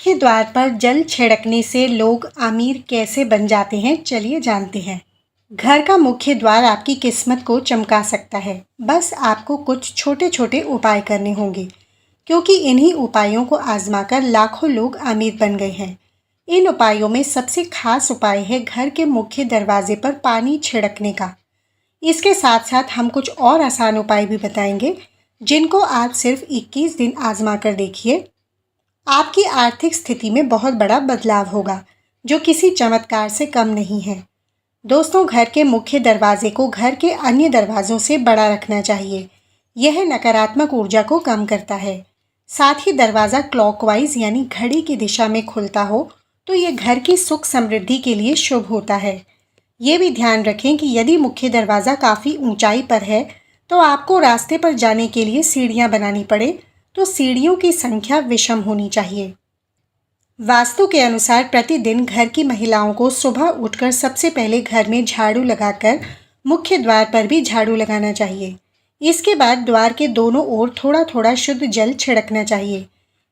मुख्य द्वार पर जल छिड़कने से लोग अमीर कैसे बन जाते हैं, चलिए जानते हैं। घर का मुख्य द्वार आपकी किस्मत को चमका सकता है। बस आपको कुछ छोटे छोटे उपाय करने होंगे, क्योंकि इन्हीं उपायों को आजमाकर लाखों लोग अमीर बन गए हैं। इन उपायों में सबसे खास उपाय है घर के मुख्य दरवाजे पर पानी छिड़कने का। इसके साथ साथ हम कुछ और आसान उपाय भी बताएंगे, जिनको आप सिर्फ 21 दिन आजमा कर देखिए। आपकी आर्थिक स्थिति में बहुत बड़ा बदलाव होगा, जो किसी चमत्कार से कम नहीं है। दोस्तों, घर के मुख्य दरवाजे को घर के अन्य दरवाजों से बड़ा रखना चाहिए। यह नकारात्मक ऊर्जा को कम करता है। साथ ही दरवाज़ा क्लॉकवाइज यानी घड़ी की दिशा में खुलता हो तो यह घर की सुख समृद्धि के लिए शुभ होता है। ये भी ध्यान रखें कि यदि मुख्य दरवाज़ा काफ़ी ऊंचाई पर है तो आपको रास्ते पर जाने के लिए सीढ़ियाँ बनानी पड़े, तो सीढ़ियों की संख्या विषम होनी चाहिए। वास्तु के अनुसार प्रतिदिन घर की महिलाओं को सुबह उठकर सबसे पहले घर में झाड़ू लगाकर मुख्य द्वार पर भी झाड़ू लगाना चाहिए। इसके बाद द्वार के दोनों ओर थोड़ा थोड़ा शुद्ध जल छिड़कना चाहिए।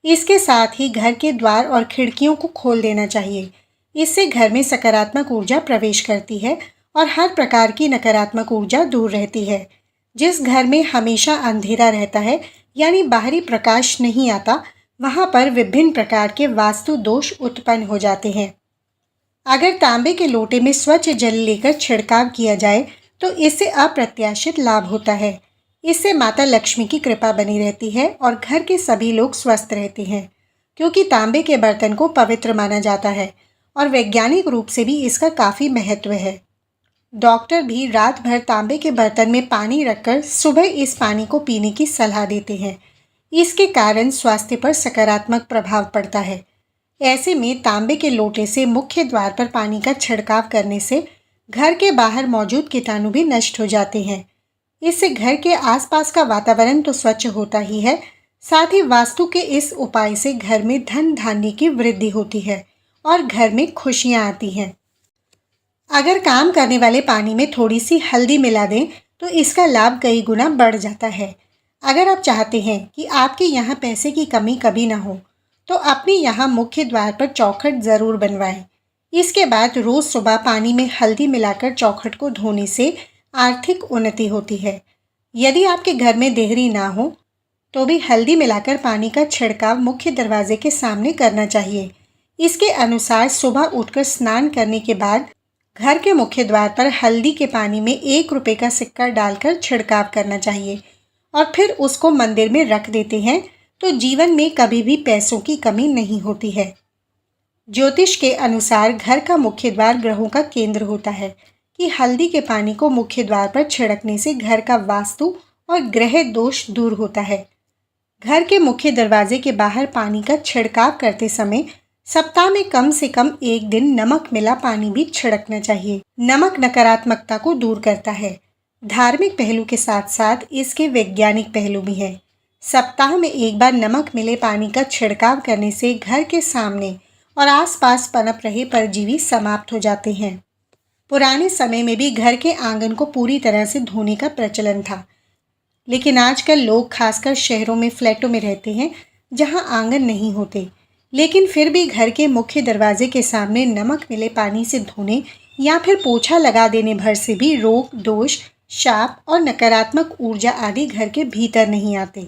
इसके साथ ही घर के द्वार और खिड़कियों को खोल देना चाहिए। इससे घर में सकारात्मक ऊर्जा प्रवेश करती है और हर प्रकार की नकारात्मक ऊर्जा दूर रहती है। जिस घर में हमेशा अंधेरा रहता है यानी बाहरी प्रकाश नहीं आता, वहाँ पर विभिन्न प्रकार के वास्तु दोष उत्पन्न हो जाते हैं। अगर तांबे के लोटे में स्वच्छ जल लेकर छिड़काव किया जाए तो इससे अप्रत्याशित लाभ होता है। इससे माता लक्ष्मी की कृपा बनी रहती है और घर के सभी लोग स्वस्थ रहते हैं, क्योंकि तांबे के बर्तन को पवित्र माना जाता है और वैज्ञानिक रूप से भी इसका काफ़ी महत्व है। डॉक्टर भी रात भर तांबे के बर्तन में पानी रखकर सुबह इस पानी को पीने की सलाह देते हैं। इसके कारण स्वास्थ्य पर सकारात्मक प्रभाव पड़ता है। ऐसे में तांबे के लोटे से मुख्य द्वार पर पानी का छिड़काव करने से घर के बाहर मौजूद कीटाणु भी नष्ट हो जाते हैं। इससे घर के आसपास का वातावरण तो स्वच्छ होता ही है, साथ ही वास्तु के इस उपाय से घर में धन धान्य की वृद्धि होती है और घर में खुशियां आती हैं। अगर काम करने वाले पानी में थोड़ी सी हल्दी मिला दें तो इसका लाभ कई गुना बढ़ जाता है। अगर आप चाहते हैं कि आपके यहाँ पैसे की कमी कभी ना हो, तो अपने यहाँ मुख्य द्वार पर चौखट ज़रूर बनवाएं। इसके बाद रोज़ सुबह पानी में हल्दी मिलाकर चौखट को धोने से आर्थिक उन्नति होती है। यदि आपके घर में देहरी ना हो तो भी हल्दी मिलाकर पानी का छिड़काव मुख्य दरवाजे के सामने करना चाहिए। इसके अनुसार सुबह उठकर स्नान करने के बाद घर के मुख्य द्वार पर हल्दी के पानी में 1 रुपये का सिक्का डालकर छिड़काव करना चाहिए और फिर उसको मंदिर में रख देते हैं, तो जीवन में कभी भी पैसों की कमी नहीं होती है। ज्योतिष के अनुसार घर का मुख्य द्वार ग्रहों का केंद्र होता है कि हल्दी के पानी को मुख्य द्वार पर छिड़कने से घर का वास्तु और ग्रह दोष दूर होता है। घर के मुख्य दरवाजे के बाहर पानी का छिड़काव करते समय सप्ताह में कम से कम 1 दिन नमक मिला पानी भी छिड़कना चाहिए। नमक नकारात्मकता को दूर करता है। धार्मिक पहलू के साथ साथ इसके वैज्ञानिक पहलू भी हैं। सप्ताह में 1 बार नमक मिले पानी का छिड़काव करने से घर के सामने और आसपास पनप रहे परजीवी समाप्त हो जाते हैं। पुराने समय में भी घर के आंगन को पूरी तरह से धोने का प्रचलन था, लेकिन आजकल लोग खासकर शहरों में फ्लैटों में रहते हैं जहां आंगन नहीं होते, लेकिन फिर भी घर के मुख्य दरवाजे के सामने नमक मिले पानी से धोने या फिर पोछा लगा देने भर से भी रोग दोष, शाप और नकारात्मक ऊर्जा आदि घर के भीतर नहीं आते।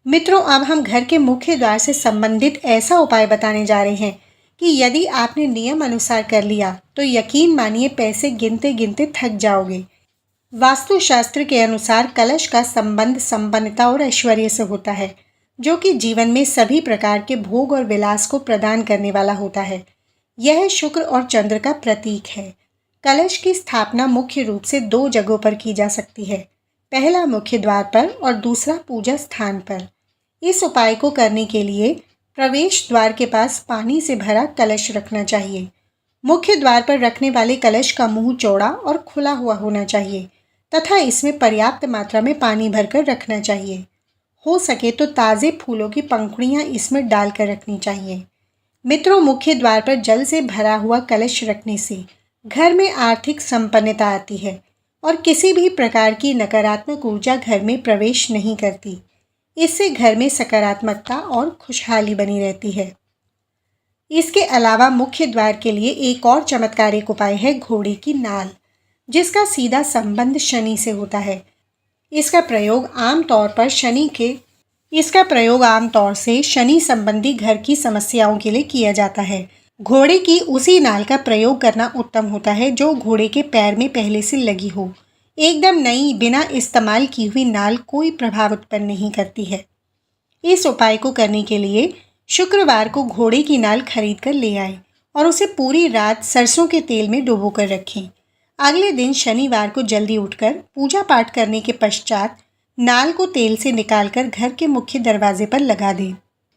मित्रों, अब हम घर के मुख्य द्वार से संबंधित ऐसा उपाय बताने जा रहे हैं कि यदि आपने नियम अनुसार कर लिया तो यकीन मानिए पैसे गिनते गिनते थक जाओगे। वास्तुशास्त्र के अनुसार कलश का संबंध संपन्नता और ऐश्वर्य से होता है, जो कि जीवन में सभी प्रकार के भोग और विलास को प्रदान करने वाला होता है। यह शुक्र और चंद्र का प्रतीक है। कलश की स्थापना मुख्य रूप से 2 जगहों पर की जा सकती है, पहला मुख्य द्वार पर और दूसरा पूजा स्थान पर। इस उपाय को करने के लिए प्रवेश द्वार के पास पानी से भरा कलश रखना चाहिए। मुख्य द्वार पर रखने वाले कलश का मुंह चौड़ा और खुला हुआ होना चाहिए तथा इसमें पर्याप्त मात्रा में पानी भरकर रखना चाहिए। हो सके तो ताज़े फूलों की पंखुड़ियाँ इसमें डालकर रखनी चाहिए। मित्रों, मुख्य द्वार पर जल से भरा हुआ कलश रखने से घर में आर्थिक संपन्नता आती है और किसी भी प्रकार की नकारात्मक ऊर्जा घर में प्रवेश नहीं करती। इससे घर में सकारात्मकता और खुशहाली बनी रहती है। इसके अलावा मुख्य द्वार के लिए एक और चमत्कारिक उपाय है घोड़े की नाल, जिसका सीधा संबंध शनि से होता है। इसका प्रयोग आमतौर से शनि संबंधी घर की समस्याओं के लिए किया जाता है। घोड़े की उसी नाल का प्रयोग करना उत्तम होता है जो घोड़े के पैर में पहले से लगी हो। एकदम नई बिना इस्तेमाल की हुई नाल कोई प्रभाव उत्पन्न नहीं करती है। इस उपाय को करने के लिए शुक्रवार को घोड़े की नाल खरीद कर ले आए और उसे पूरी रात सरसों के तेल में डुबो कर रखें। अगले दिन शनिवार को जल्दी उठकर पूजा पाठ करने के पश्चात नाल को तेल से निकालकर घर के मुख्य दरवाजे पर लगा दें।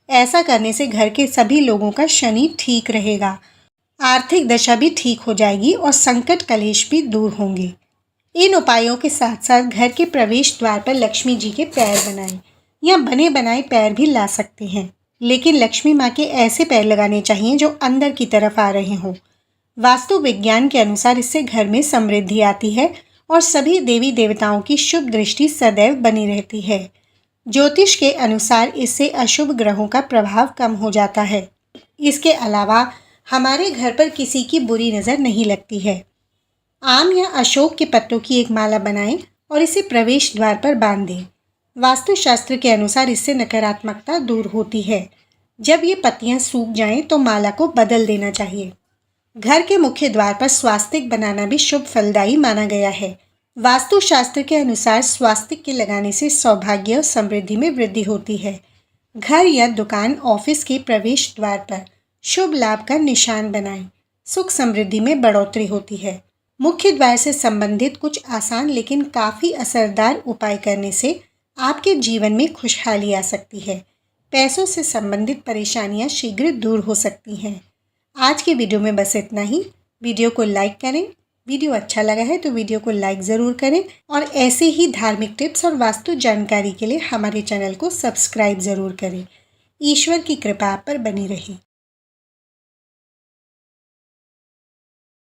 ऐसा करने से घर के सभी लोगों का शनि ठीक रहेगा, आर्थिक दशा भी ठीक हो जाएगी और संकट कलेश भी दूर होंगे। इन उपायों के साथ साथ घर के प्रवेश द्वार पर लक्ष्मी जी के पैर बनाएं या बने बनाए पैर भी ला सकते हैं, लेकिन लक्ष्मी माँ के ऐसे पैर लगाने चाहिए जो अंदर की तरफ आ रहे हों। वास्तु विज्ञान के अनुसार इससे घर में समृद्धि आती है और सभी देवी देवताओं की शुभ दृष्टि सदैव बनी रहती है। ज्योतिष के अनुसार इससे अशुभ ग्रहों का प्रभाव कम हो जाता है। इसके अलावा हमारे घर पर किसी की बुरी नज़र नहीं लगती है। आम या अशोक के पत्तों की एक माला बनाएं और इसे प्रवेश द्वार पर बांध दें। वास्तुशास्त्र के अनुसार इससे नकारात्मकता दूर होती है। जब ये पत्तियां सूख जाएं तो माला को बदल देना चाहिए। घर के मुख्य द्वार पर स्वास्तिक बनाना भी शुभ फलदायी माना गया है। वास्तुशास्त्र के अनुसार स्वास्तिक के लगाने से सौभाग्य और समृद्धि में वृद्धि होती है। घर या दुकान, ऑफिस के प्रवेश द्वार पर शुभ लाभ का निशान बनाएं। सुख समृद्धि में बढ़ोतरी होती है। मुख्य द्वार से संबंधित कुछ आसान लेकिन काफ़ी असरदार उपाय करने से आपके जीवन में खुशहाली आ सकती है। पैसों से संबंधित परेशानियां शीघ्र दूर हो सकती हैं। आज की वीडियो में बस इतना ही। वीडियो को लाइक करें। वीडियो अच्छा लगा है तो वीडियो को लाइक ज़रूर करें और ऐसे ही धार्मिक टिप्स और वास्तु जानकारी के लिए हमारे चैनल को सब्सक्राइब ज़रूर करें। ईश्वर की कृपा आप पर बनी रहे।